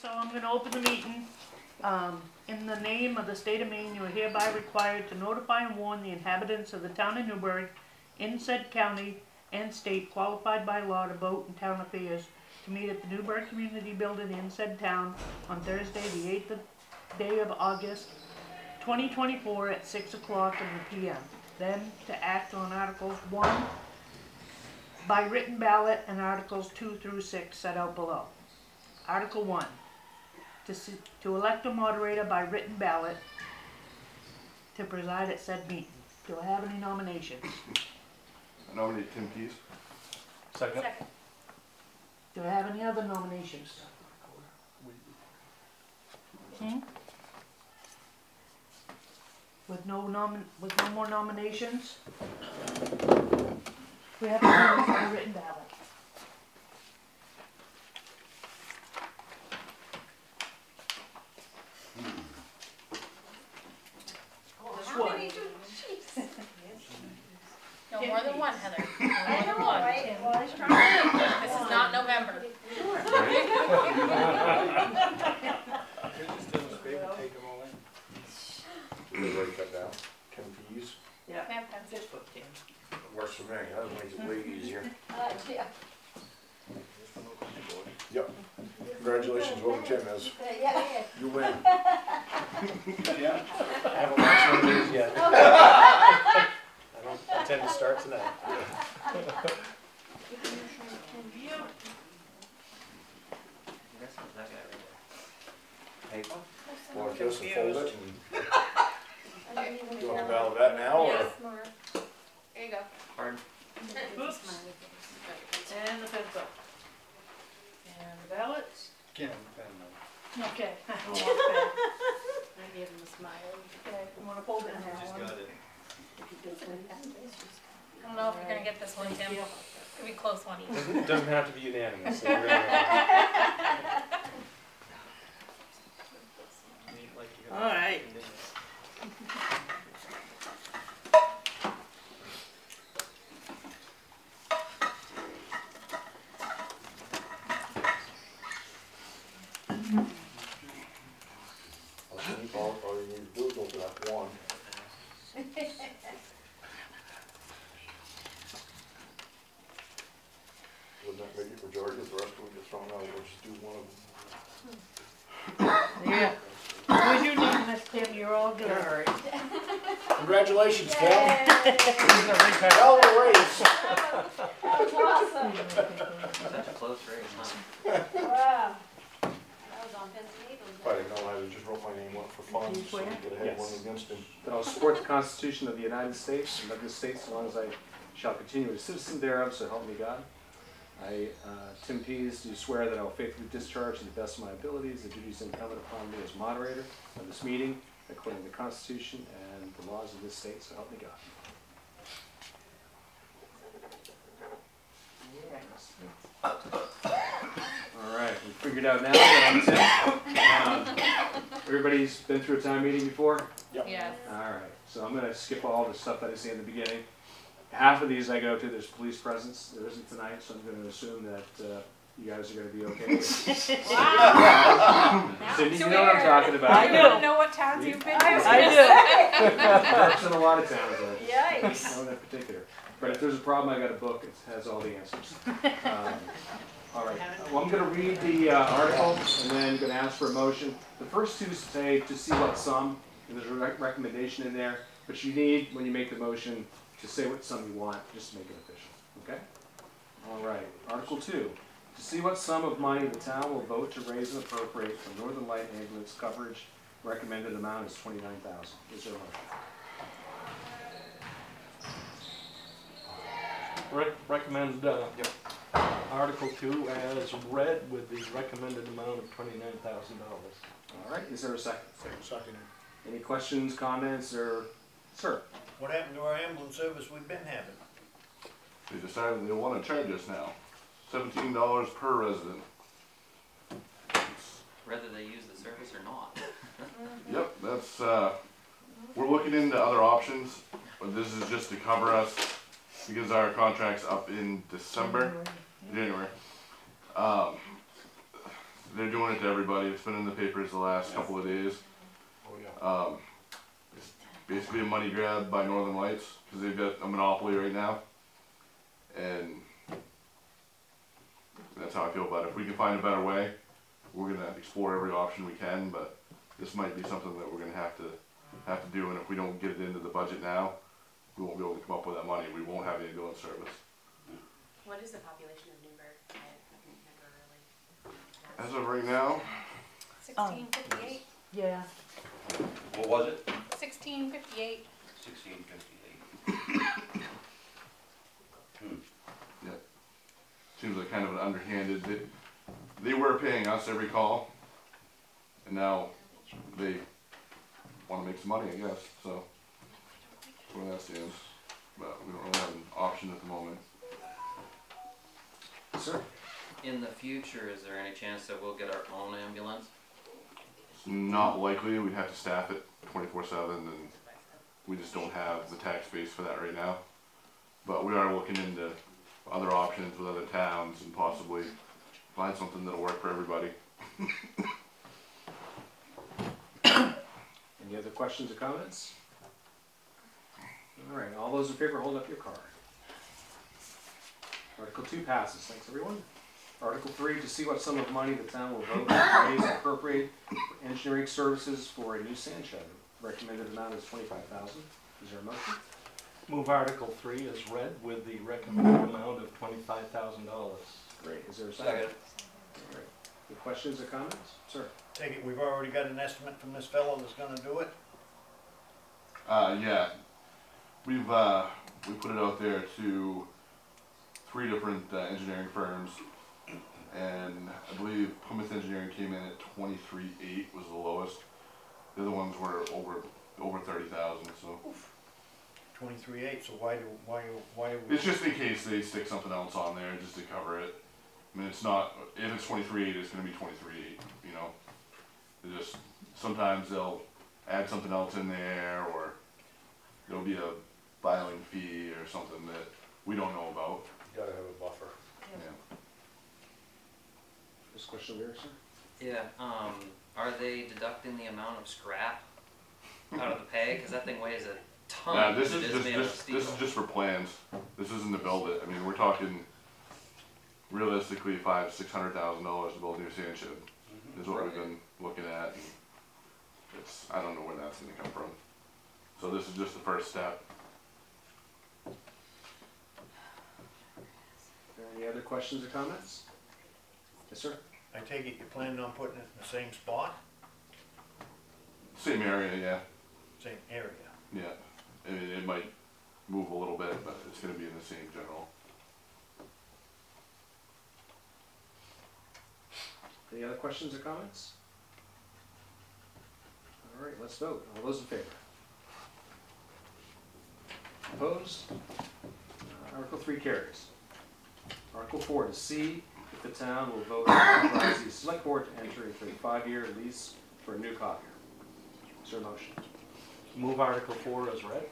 so I'm going to open the meeting. In the name of the state of Maine, you are hereby required to notify and warn the inhabitants of the town of Newbury, in said county and state qualified by law to vote in town affairs, to meet at the Newbury Community Building in said town on Thursday, the 8th day of August, 2024 at 6 o'clock p.m. Then to act on Articles 1 by written ballot and Articles 2 through 6 set out below. Article 1. To elect a moderator by written ballot to preside at said meeting. Do I have any nominations? I nominate Tim Pease. Second. Do I have any other nominations? With no more nominations, we have to move to a written ballot. No more than one, Heather. No more I than know, one. right? Well, I was trying. This is not November. Just do us a favor, take them all in. Did you write that down? Tim Pease? Yeah. Just put Tim. Works for me. That makes it way easier. Yeah. Yep. Congratulations, whoever Tim is. Yeah. You win. Yeah. I haven't watched one of these yet. I don't intend to start tonight. Hey, want to kiss and fold it? And you want to battle that now, or? Yes, more. There you go. Pardon? Oops. And the pencil. And the ballots. Can't pen them. Okay. I gave him a smile. Okay, I'm gonna fold it in half. Just got it. I don't know if you're gonna get this one, Tim. It's gonna be a close one. It doesn't have to be unanimous. So really All right. All you need to do is open up one. Wouldn't that make it majority if the rest would get thrown out? We'll just do one of them. Yeah. Who's your name, Miss Tim? You're all good. All right. Congratulations, Tim. Yay. Hell of a race. That's awesome. Such a close race, huh? Wow. That was on pins and needles. If I didn't know, I would just wrote my name up for fun, Did you so we swear? get ahead one Yes. against him. That I will support the Constitution of the United States and of this state so long as I shall continue as a citizen thereof, so help me God. I, Tim Pease, do swear that I will faithfully discharge to the best of my abilities the duties incumbent upon me as moderator of this meeting according to the Constitution and the laws of this state, so help me God. All right, we figured out now that I'm Tim. Everybody's been through a town meeting before? Yep. Yes. All right, so I'm going to skip all the stuff that I say in the beginning. Half of these I go to, there's police presence. There isn't tonight, so I'm going to assume that you guys are going to be okay. Wow. Cindy, you know what I'm talking about. I You do. want to know what towns you've been to? I Works in a lot of towns, though. Yikes. No in particular. But if there's a problem, I got a book. It has all the answers. All right. Well, I'm going to read the article and then going to ask for a motion. The first two say to see what sum. And there's a recommendation in there, but you need, when you make the motion, to say what sum you want, just to make it official. Okay? All right. Article 2. To see what sum of money the town will vote to raise and appropriate for Northern Light ambulance coverage. Recommended amount is $29,000. Is there a motion? Recommend Article 2 as read with the recommended amount of $29,000. All right. Is there a second? Second. Any questions, comments, or sir? What happened to our ambulance service we've been having? They decided they want to charge us now. $17 per resident. Whether they use the service or not. Yep, that's, we're looking into other options, but this is just to cover us because our contract's up in January. they're doing it to everybody. It's been in the papers the last couple of days. Oh, yeah. It's basically a money grab by Northern Lights because they've got a monopoly right now, and that's how I feel about it. If we can find a better way, we're gonna explore every option we can. But this might be something that we're gonna have to do. And if we don't get it into the budget now, we won't be able to come up with that money. We won't have any ambulance service. What is the population of Newburgh? I've never really. As of right now, 1658. Yeah. What was it? 1658. 1658. seems like kind of an underhanded. They were paying us every call, and now they want to make some money, I guess. So that's where that stands. But we don't really have an option at the moment. Sir? In the future, is there any chance that we'll get our own ambulance? It's not likely. We'd have to staff it 24/7, and we just don't have the tax base for that right now. But we are looking into other options with other towns and possibly find something that'll work for everybody. Any other questions or comments? All right, all those in favor, hold up your card. Article 2 passes. Thanks, everyone. Article 3, to see what sum of money the town will vote to raise and appropriate for engineering services for a new sand shed. Recommended amount is $25,000. Is there a motion? Move Article 3 as read with the recommended amount of $25,000. Great. Is there a second? Second. All right. Any questions or comments? Sir? Take it, we've already got an estimate from this fellow that's gonna do it? Yeah, we put it out there to 3 different engineering firms, and I believe Plymouth Engineering came in at 23.8 was the lowest. The other ones were over 30,000. So 23.8. So why do we? it's just in case they stick something else on there just to cover it. I mean, it's not, if it's 23.8, it's going to be 23.8. You know, they just sometimes they'll add something else in there, or there'll be a filing fee or something that we don't know about. You gotta have a buffer. Yeah. This question over here, sir? Yeah, are they deducting the amount of scrap out of the pay? Because that thing weighs a ton. Yeah, this It is made of just steel. this is just for plans. This isn't to build it. I mean, we're talking realistically $500,000-$600,000 to build a new sand shed. Is what we've been looking at. And it's, I don't know where that's going to come from. So this is just the first step. Any other questions or comments? Yes, sir? I take it you're planning on putting it in the same spot, Same area, yeah. same area? Yeah. I mean, it might move a little bit, but it's going to be in the same general. Any other questions or comments? All right, let's vote. All those in favor? Opposed? Article 3 carries. Article 4, to see if the town will vote to authorize the select board to enter into a 5-year lease for a new copier. Is there a motion? Move Article 4 as read.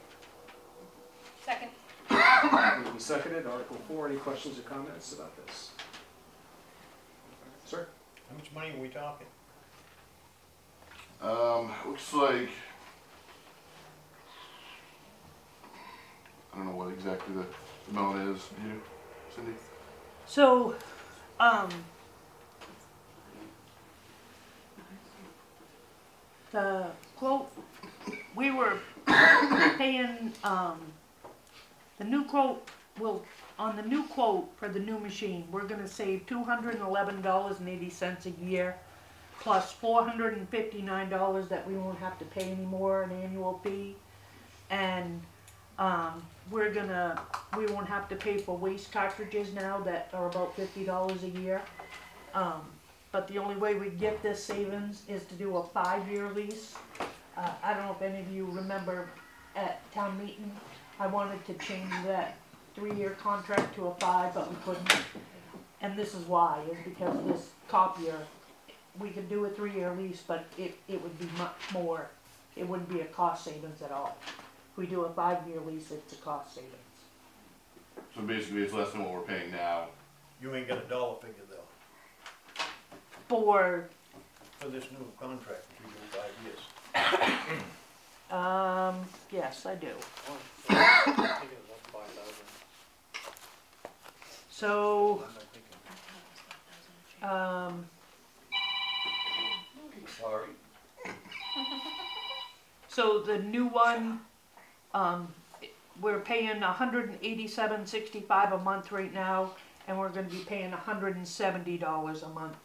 Second. Moved and seconded. Article 4, any questions or comments about this? Sir? How much money are we talking? Looks like, I don't know what exactly the amount is. You, Cindy? So, the quote, we were paying, the new quote on the new quote for the new machine, we're gonna save $211.80 a year, plus $459 that we won't have to pay anymore, an annual fee. And we won't have to pay for waste cartridges now that are about $50 a year. But the only way we get this savings is to do a 5-year lease. I don't know if any of you remember at town meeting, I wanted to change that 3-year contract to a 5, but we couldn't. And this is why, is because this copier, we could do a 3-year lease, but it would be much more, it wouldn't be a cost savings at all. If we do a 5-year lease, it's a cost savings. So basically, it's less than what we're paying now. You ain't got a dollar figure though. For, For this new contract, if you do 5 years. yes, I do. I think it was up 5,000. So, What am I thinking? Sorry. so the new one, we're paying $187.65 a month right now, and we're gonna be paying $170 a month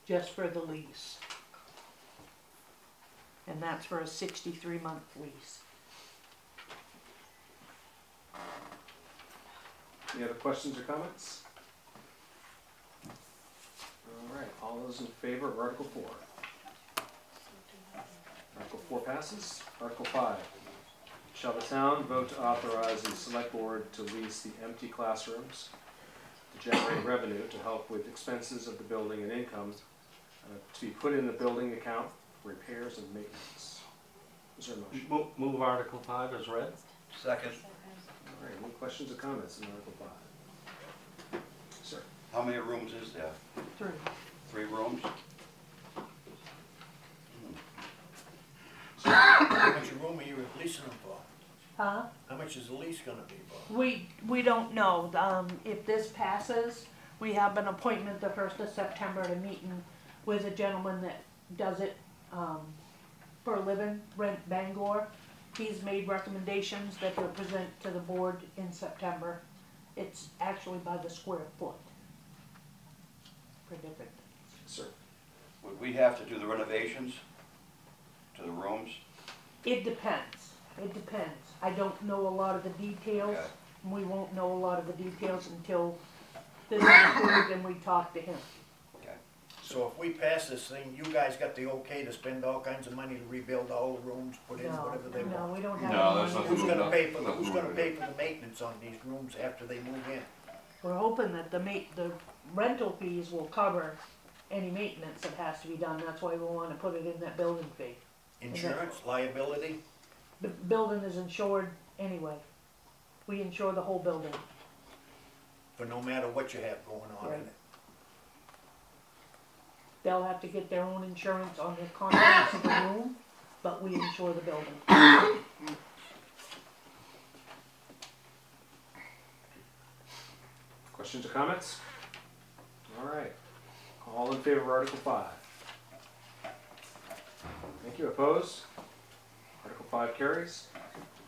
just for the lease. And that's for a 63-month lease. Any other questions or comments? All right, all those in favor of Article 4? Article 4 passes. Article 5. Shall the town vote to authorize the select board to lease the empty classrooms to generate revenue to help with expenses of the building and income to be put in the building account for repairs and maintenance? Is there a motion? Move Article 5 as read. Second. All right, any questions or comments on Article 5? Sir? How many rooms is there? 3. 3 rooms? How much room are you leasing them for? Huh? How much is the lease gonna be for? We don't know. If this passes, we have an appointment the 1st of September to meeting with a gentleman that does it for a living, Rent Bangor. He's made recommendations that he'll present to the board in September. It's actually by the square foot for different things. Sir? Would we have to do the renovations to the rooms? It depends. It depends. I don't know a lot of the details. Okay. We won't know a lot of the details until this is approved and we talk to him. Okay. So if we pass this thing, you guys got the okay to spend all kinds of money to rebuild all the rooms, put in whatever they No, want? we don't have No, any that's money. not Who's gonna pay for, Nothing who's gonna moving. pay for the maintenance on these rooms after they move in? We're hoping that the rental fees will cover any maintenance that has to be done. That's why we want to put it in that building fee. Insurance, liability? The building is insured anyway. We insure the whole building. For no matter what you have going on in Right. it. They'll have to get their own insurance on the contents of the room, but we insure the building. Questions or comments? All right. All in favor of Article 5? Thank you. Opposed? Article 5 carries.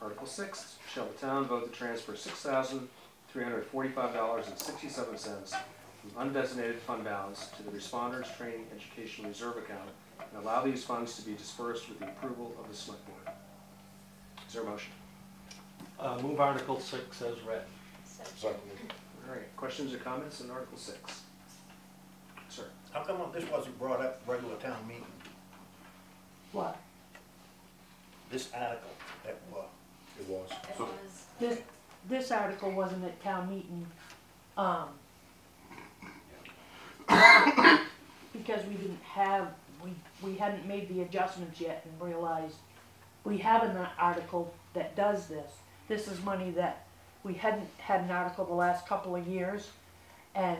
Article 6. Shall the town vote to transfer $6,345.67 from undesignated fund balance to the Responders Training Education Reserve account and allow these funds to be dispersed with the approval of the select board? Is there a motion? Move Article 6 as read. All right. Questions or comments on Article 6? Sir? How come this wasn't brought up regular town meeting? What? This article that was. It was. It So- was, This article wasn't at town meeting, because we didn't have, we hadn't made the adjustments yet and realized we have an article that does this. This is money that we hadn't had an article the last couple of years, and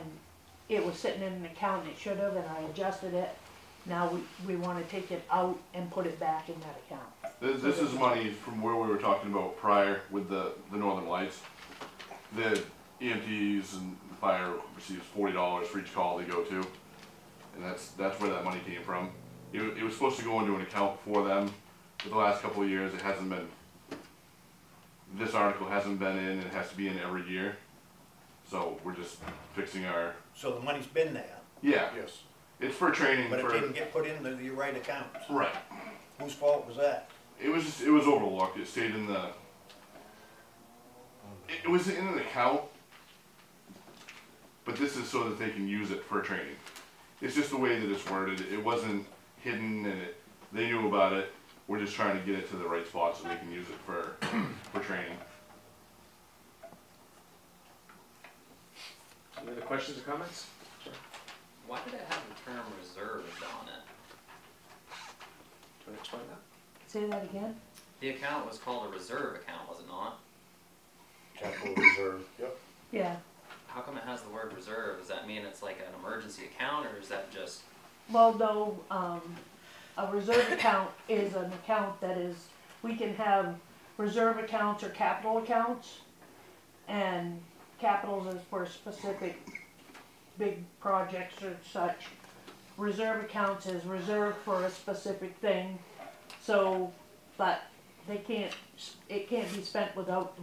it was sitting in an account and it should have, and I adjusted it. Now we wanna take it out and put it back in that account. This is money from where we were talking about prior with the Northern Lights. The EMTs and the fire receives $40 for each call they go to, and that's where that money came from. It was supposed to go into an account for them. For the last couple of years, it hasn't been. This article hasn't been in. It has to be in every year. So we're just fixing our. So the money's been there, Yeah, Yes. it's for training. but it for didn't get put into the right accounts. right. Whose fault was that? It was overlooked. It stayed in the. It was in an account, but this is so that they can use it for training. It's just the way that it's worded. It wasn't hidden, and they knew about it. We're just trying to get it to the right spot so they can use it for training. Any other questions or comments? Sure. Why did it have the term reserved on it? Do you want to explain that? Say that again? The account was called a reserve account, was it not? Capital reserve. Yep. Yeah. How come it has the word reserve? Does that mean it's like an emergency account, or is that just Well, no, a reserve account is an account that is, we can have reserve accounts or capital accounts. And capitals is for specific big projects or such. Reserve accounts is reserved for a specific thing, so, but it can't be spent without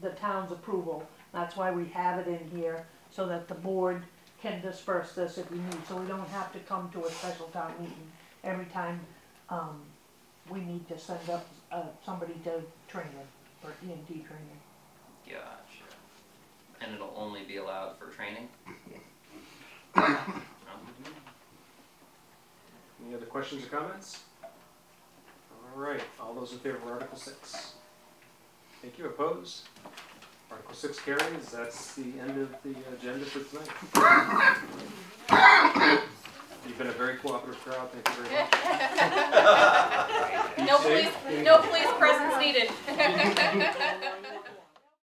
the town's approval. That's why we have it in here, so that the board can disperse this if we need, so we don't have to come to a special town meeting every time, we need to send up, somebody to training, for EMT training. Gotcha. And it'll only be allowed for training? Any other questions or comments? All right, all those in favor of Article 6? Thank you. Opposed? Article 6 carries. That's the end of the agenda for tonight. You've been a very cooperative crowd. Thank you very much. No police presence needed.